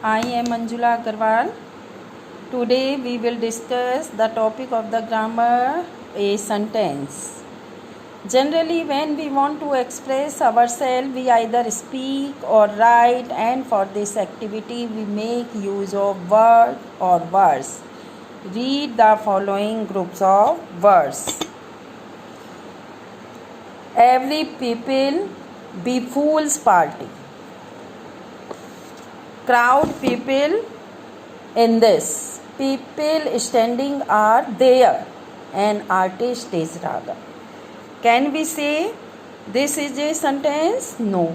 I am Manjula Agarwal. Today we will discuss the topic of the grammar, a sentence. Generally, when we want to express ourselves, we either speak or write, and for this activity, we make use of word or words. Read the following groups of words. Every people be fool's party. Crowd people in this. People standing are there. An artist is Raga. Can we say this is a sentence? No.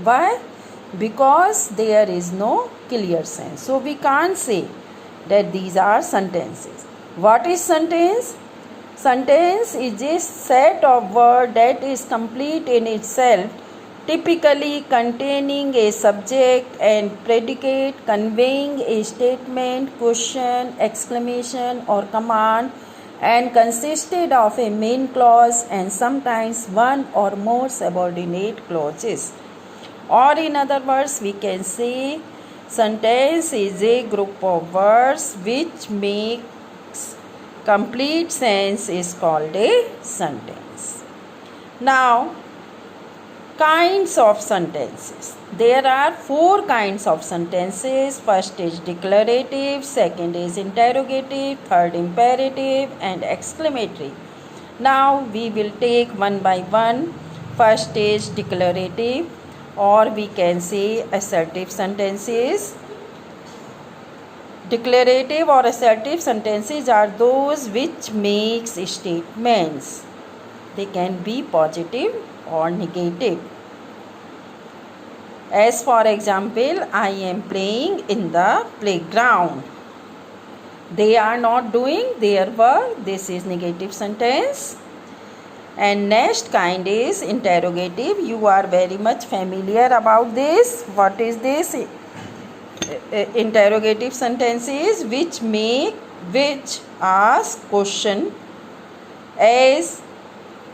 Why? Because there is no clear sense. So we can't say that these are sentences. What is sentence? Sentence is a set of words that is complete in itself, typically containing a subject and predicate, conveying a statement, question, exclamation, or command, and consisted of a main clause and sometimes one or more subordinate clauses. Or in other words, we can say sentence is a group of words which makes complete sense is called a sentence. Now, kinds of sentences. There are 4 kinds of sentences. First is declarative, second is interrogative, third imperative, and exclamatory. Now we will take one by one. First is declarative, or we can say assertive sentences. Declarative or assertive sentences are those which makes statements. They can be positive or negative. As for example, I am playing in the playground. They are not doing their work. This is negative sentence. And next kind is interrogative. You are very much familiar about this. What is this? Interrogative sentences which ask question, as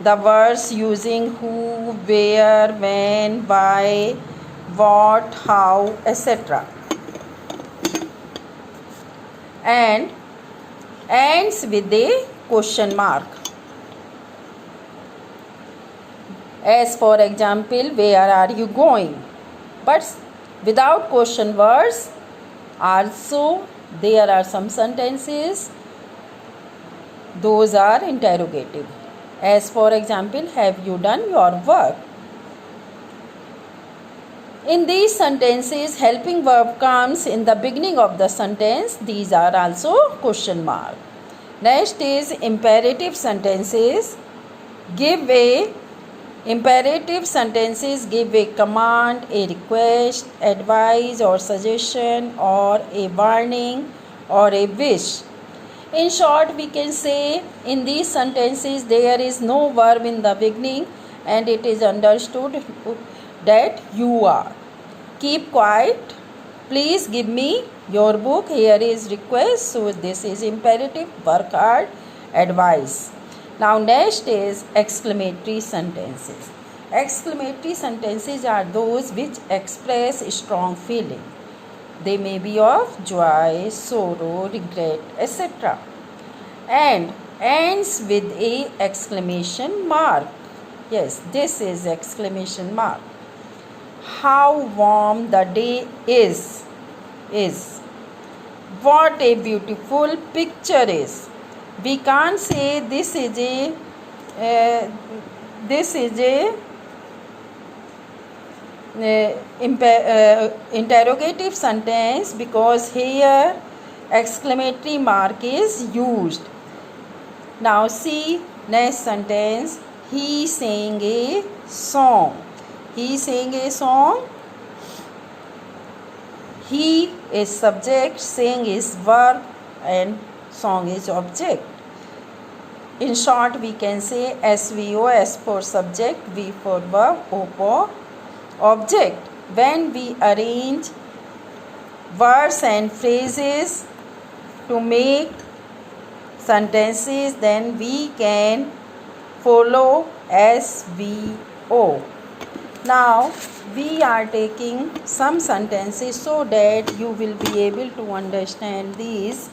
the words using who, where, when, why, what, how, etc. and ends with a question mark. As for example, where are you going? But without question words. Also, there are some sentences, those are interrogative. As for example, have you done your work? In these sentences, helping verb comes in the beginning of the sentence. These are also question mark. Next is imperative sentences. Imperative sentences give a command, a request, advice or suggestion, or a warning or a wish. In short, we can say in these sentences there is no verb in the beginning and it is understood that you are. Keep quiet. Please give me your book. Here is request. So this is imperative. Work hard. Advice. Now next is exclamatory sentences. Exclamatory sentences are those which express strong feeling. They may be of joy, sorrow, regret, etc. And ends with a exclamation mark. Yes, this is exclamation mark. How warm the day is. What a beautiful picture is. We can't say this is a interrogative sentence because here exclamatory mark is used. Now see next sentence. He sang a song. He sang a song. He is subject, sang is verb, and song is object. In short, we can say SVO, S for subject, V for verb, O for object. When we arrange words and phrases to make sentences, then we can follow SVO. Now we are taking some sentences so that you will be able to understand these.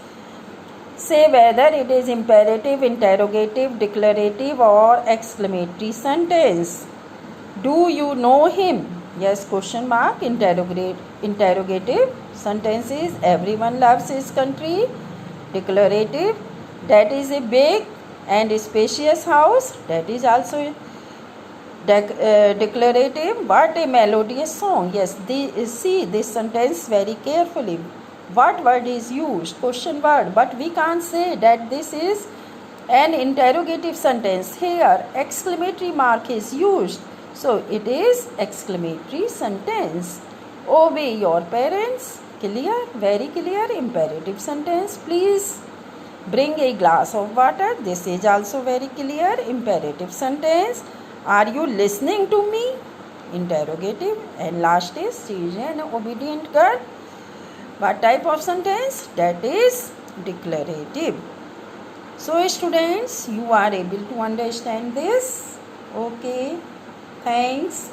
Say whether it is imperative, interrogative, declarative or exclamatory sentence. Do you know him? Yes, question mark, interrogative. Sentence is everyone loves his country. Declarative, that is a big and spacious house. That is also declarative. What a melodious song. Yes, see this sentence very carefully. What word is used? Question word. But we can't say that this is an interrogative sentence. Here exclamatory mark is used. So it is exclamatory sentence. Obey your parents. Clear? Very clear. Imperative sentence. Please bring a glass of water. This is also very clear. Imperative sentence. Are you listening to me? Interrogative. And last is, she is an obedient girl. What type of sentence? That is declarative. So students, you are able to understand this. Okay. Thanks.